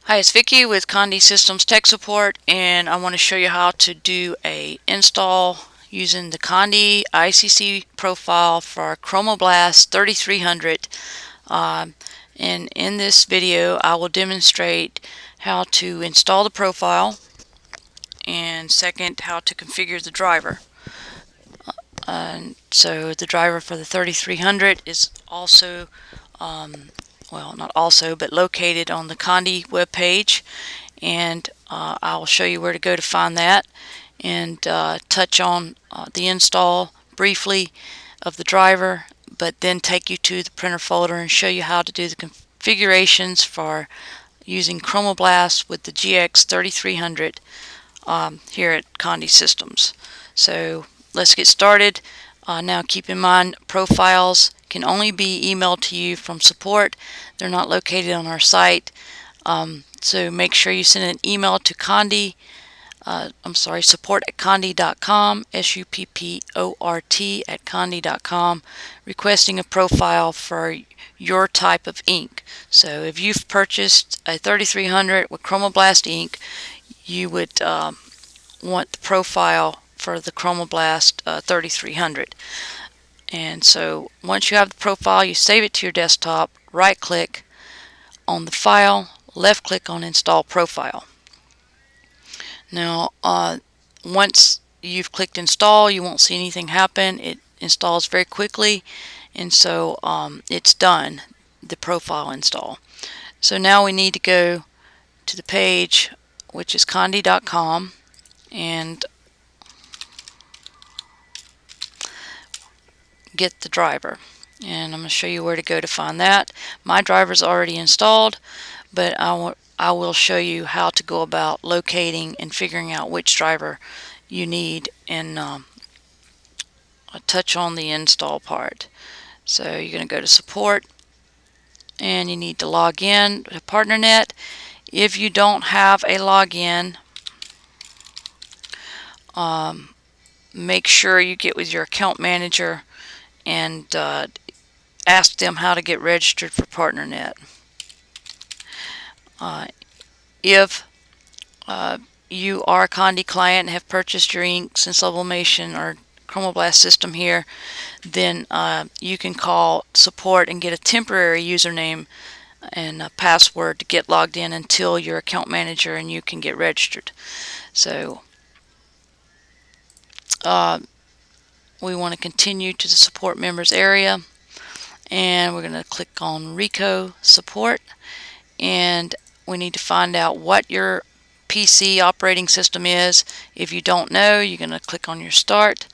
Hi, it's Vicky with Condi Systems Tech Support, and I want to show you how to do a install using the Condi ICC profile for our ChromaBlast 3300. And in this video, I will demonstrate how to install the profile, and second, how to configure the driver. So the driver for the 3300 is also well, not also, but located on the Condi webpage, and I'll show you where to go to find that, and touch on the install briefly of the driver, but then take you to the printer folder and show you how to do the configurations for using ChromaBlast with the GX3300 here at Condi Systems. So let's get started. Now keep in mind, profiles can only be emailed to you from support. They're not located on our site. So make sure you send an email to Condi, support@condi.com, support@condi.com, requesting a profile for your type of ink. So if you've purchased a 3300 with ChromaBlast ink, you would want the profile for the ChromaBlast 3300. And so once you have the profile, you save it to your desktop, right click on the file, left click on install profile. Now once you've clicked install, you won't see anything happen. It installs very quickly, and so it's done, the profile install. So now we need to go to the page, which is condi.com, and get the driver, and I'm going to show you where to go to find that. My driver's already installed, but I will show you how to go about locating and figuring out which driver you need, and I'll touch on the install part. So you're going to go to support, and you need to log in to PartnerNet. If you don't have a login, make sure you get with your account manager and ask them how to get registered for PartnerNet. If you are a Condi client and have purchased your inks and sublimation or ChromaBlast system here, then you can call support and get a temporary username and a password to get logged in until your account manager and you can get registered. So we want to continue to the support members area, and we're going to click on Rico support, and we need to find out what your PC operating system is. If you don't know, you're going to click on your start,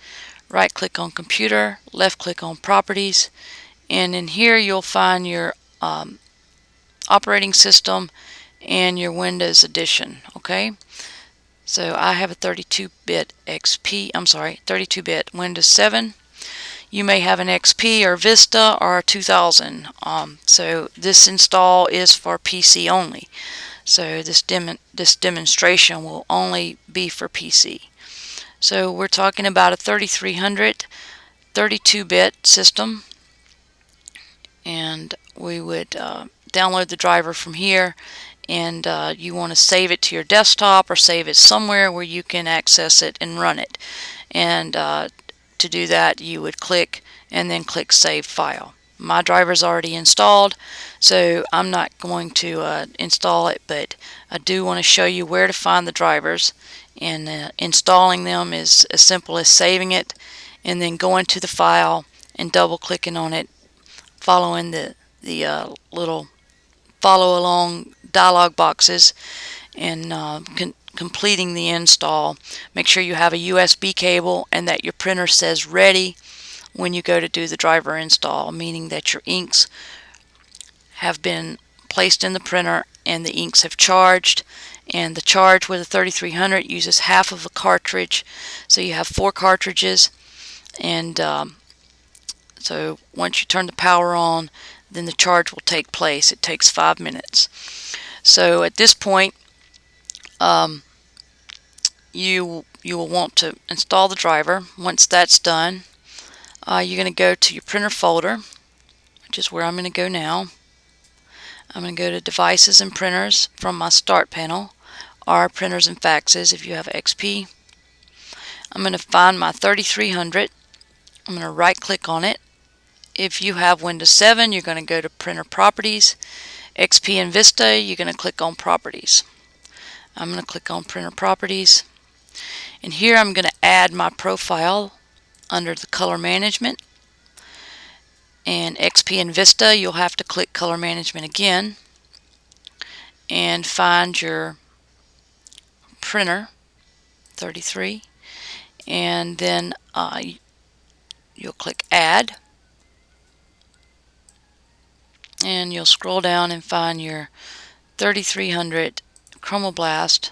right click on computer, left click on properties, and in here you'll find your operating system and your Windows edition. Okay, so I have a 32-bit 32-bit Windows 7. You may have an XP or Vista or 2000. So this install is for PC only. So this demonstration will only be for PC. So we're talking about a 3300 32-bit system, and we would download the driver from here, and you want to save it to your desktop or save it somewhere where you can access it and run it. And to do that, you would click and then click Save File. My driver's already installed, so I'm not going to install it, but I do want to show you where to find the drivers, and installing them is as simple as saving it and then going to the file and double clicking on it, following the little follow along dialog boxes, and completing the install. Make sure you have a USB cable and that your printer says ready when you go to do the driver install, meaning that your inks have been placed in the printer and the inks have charged. And the charge with a 3300 uses half of a cartridge, so you have 4 cartridges, and so once you turn the power on, then the charge will take place. It takes 5 minutes. So at this point, you will want to install the driver. Once that's done, you're going to go to your printer folder, which is where I'm going to go now. I'm going to go to Devices and Printers from my Start panel, or Printers and Faxes if you have XP. I'm going to find my 3300. I'm going to right click on it. If you have Windows 7, you're going to go to Printer Properties. XP and Vista, you're going to click on Properties. I'm going to click on Printer Properties. And here I'm going to add my profile under the Color Management. And XP and Vista, you'll have to click Color Management again and find your printer 33, and then you'll click Add, and you'll scroll down and find your 3300 ChromaBlast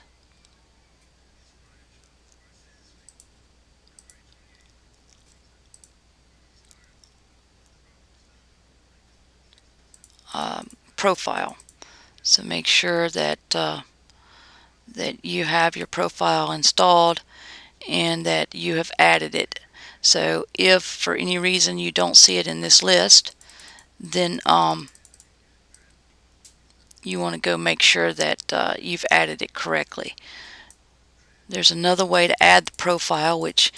profile. So make sure that that you have your profile installed and that you have added it. So if for any reason you don't see it in this list, then you want to go make sure that you've added it correctly. There's another way to add the profile, which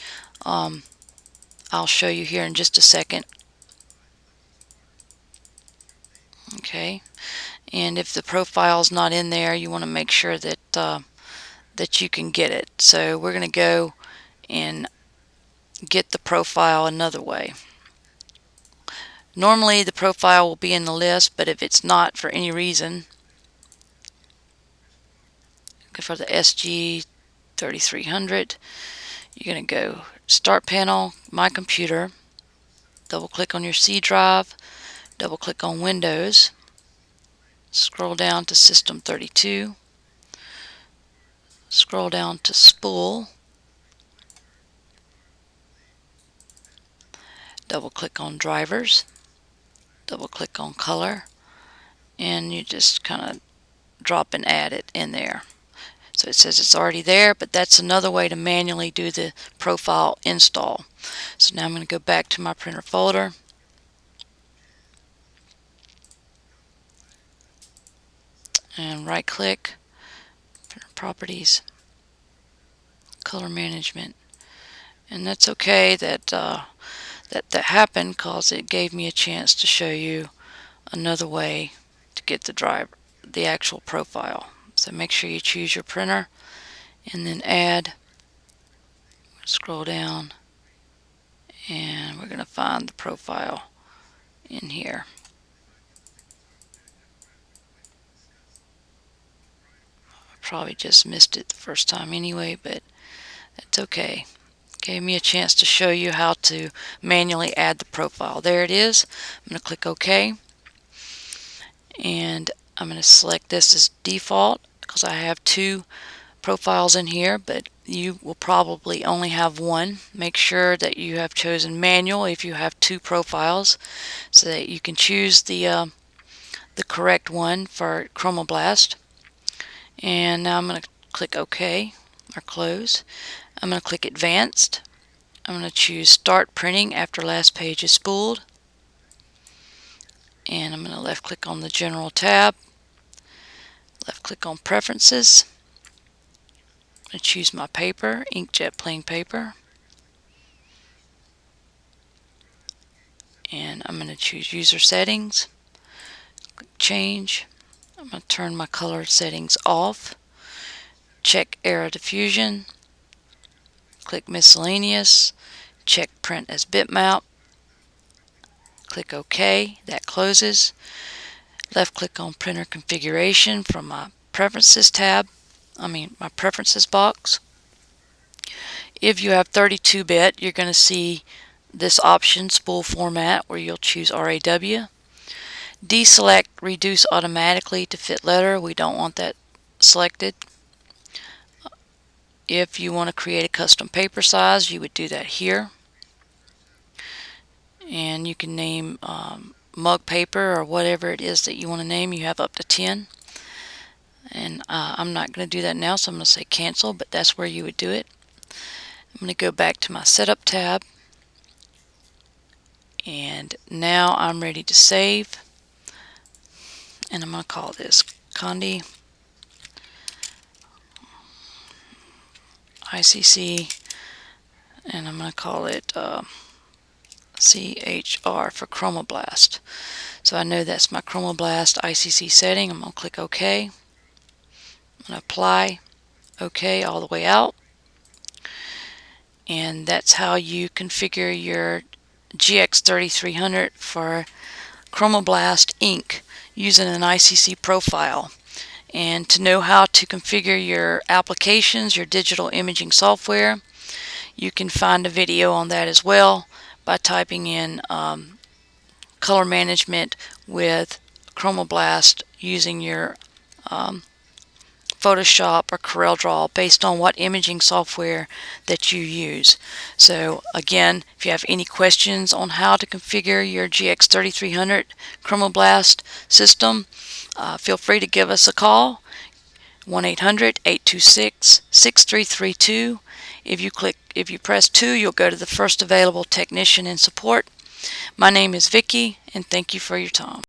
I'll show you here in just a second. Okay, and if the profile is not in there, you want to make sure that that you can get it. So we're going to go and get the profile another way. Normally the profile will be in the list, but if it's not for any reason, for the SG3300, you're going to go Start Panel, My Computer, double click on your C drive, double click on Windows, scroll down to System 32, scroll down to Spool, double click on Drivers, double click on Color, and you just kind of drop and add it in there. So it says it's already there, but that's another way to manually do the profile install. So now I'm going to go back to my printer folder, and right click, Printer Properties, Color Management. And that's okay that that happened, because it gave me a chance to show you another way to get the actual profile. So make sure you choose your printer and then Add, scroll down, and we're going to find the profile in here. I probably just missed it the first time anyway, but that's okay. Gave me a chance to show you how to manually add the profile. There it is. I'm going to click OK, and I'm going to select this as default because I have two profiles in here, but you will probably only have one. Make sure that you have chosen manual if you have two profiles, so that you can choose the correct one for ChromaBlast. And now I'm going to click OK or Close. I'm going to click Advanced. I'm going to choose Start Printing after last page is spooled, and I'm going to left click on the General tab, left click on Preferences. I'm going to choose my paper, inkjet plain paper, and I'm going to choose User Settings, click Change. I'm going to turn my color settings off, check Era Diffusion, click Miscellaneous, check Print as Bitmap, click OK. That closes. Left click on Printer Configuration from my Preferences tab, my Preferences box. If you have 32-bit, you're going to see this option, Spool Format, where you'll choose RAW. Deselect Reduce Automatically to Fit Letter. We don't want that selected. If you want to create a custom paper size, you would do that here. And you can name mug paper or whatever it is that you want to name. You have up to 10. And I'm not going to do that now, so I'm going to say cancel, but that's where you would do it. I'm going to go back to my Setup tab, and now I'm ready to save. and I'm going to call this Condi ICC, and I'm going to call it CHR for ChromaBlast. So I know that's my ChromaBlast ICC setting. I'm going to click OK. I'm going to apply OK all the way out. And that's how you configure your GX3300 for ChromaBlast Inc. using an ICC profile. And to know how to configure your applications, your digital imaging software, you can find a video on that as well by typing in color management with ChromaBlast using your Photoshop or CorelDRAW based on what imaging software that you use. So again, if you have any questions on how to configure your GX3300 ChromaBlast system, feel free to give us a call, 1-800-826-6332. If you press 2, you'll go to the first available technician in support. My name is Vicki, and thank you for your time.